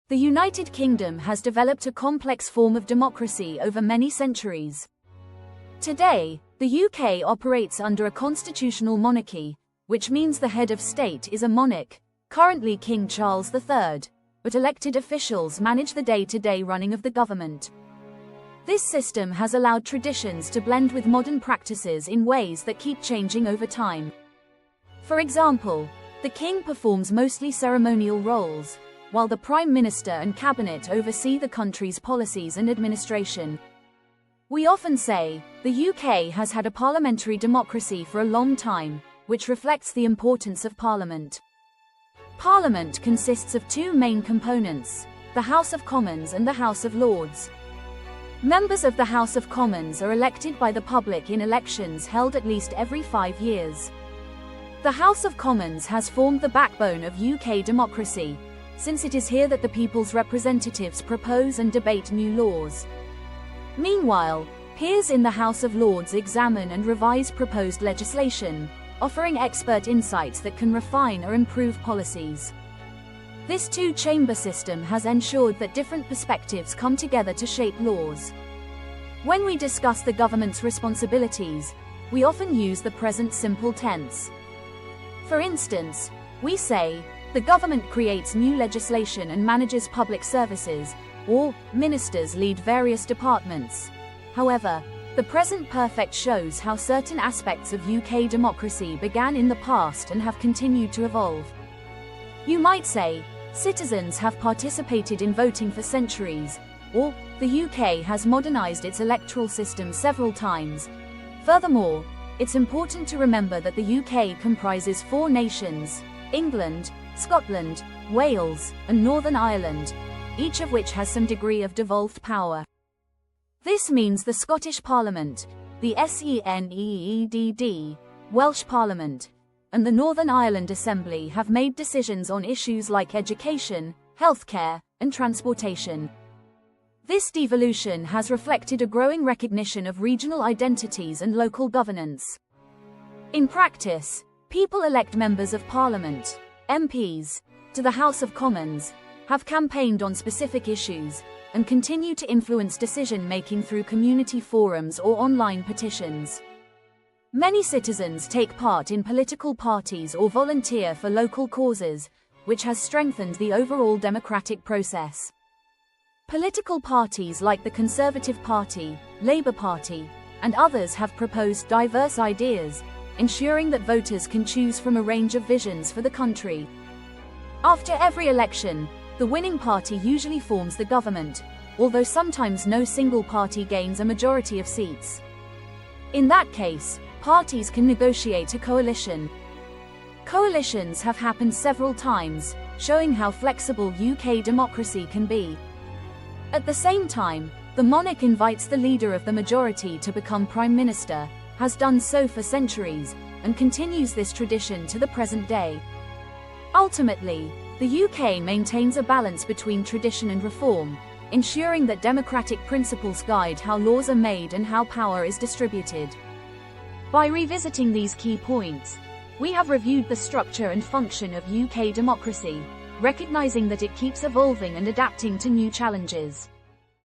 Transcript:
The United Kingdom has developed a complex form of democracy over many centuries. Today, the UK operates under a constitutional monarchy, which means the head of state is a monarch, currently King Charles III, but elected officials manage the day-to-day running of the government. This system has allowed traditions to blend with modern practices in ways that keep changing over time. For example, the king performs mostly ceremonial roles, while the Prime Minister and Cabinet oversee the country's policies and administration. We often say, the UK has had a parliamentary democracy for a long time, which reflects the importance of Parliament. Parliament consists of two main components, the House of Commons and the House of Lords. Members of the House of Commons are elected by the public in elections held at least every 5 years. The House of Commons has formed the backbone of UK democracy, since it is here that the people's representatives propose and debate new laws. Meanwhile, peers in the House of Lords examine and revise proposed legislation, offering expert insights that can refine or improve policies. This two-chamber system has ensured that different perspectives come together to shape laws. When we discuss the government's responsibilities, we often use the present simple tense. For instance, we say, the government creates new legislation and manages public services, or ministers lead various departments. However, the present perfect shows how certain aspects of UK democracy began in the past and have continued to evolve. You might say, citizens have participated in voting for centuries, or the UK has modernized its electoral system several times. Furthermore, it's important to remember that the UK comprises 4 nations: England, Scotland, Wales, and Northern Ireland, each of which has some degree of devolved power. This means the Scottish Parliament, the SENEEDD, Welsh Parliament, and the Northern Ireland Assembly have made decisions on issues like education, healthcare, and transportation. This devolution has reflected a growing recognition of regional identities and local governance. In practice, people elect members of Parliament, MPs, to the House of Commons, have campaigned on specific issues, and continue to influence decision-making through community forums or online petitions. Many citizens take part in political parties or volunteer for local causes, which has strengthened the overall democratic process. Political parties like the Conservative Party, Labour Party, and others have proposed diverse ideas, ensuring that voters can choose from a range of visions for the country. After every election, the winning party usually forms the government, although sometimes no single party gains a majority of seats. In that case, parties can negotiate a coalition. Coalitions have happened several times, showing how flexible UK democracy can be. At the same time, the monarch invites the leader of the majority to become Prime Minister, has done so for centuries, and continues this tradition to the present day. Ultimately, the UK maintains a balance between tradition and reform, ensuring that democratic principles guide how laws are made and how power is distributed. By revisiting these key points, we have reviewed the structure and function of UK democracy, recognizing that it keeps evolving and adapting to new challenges.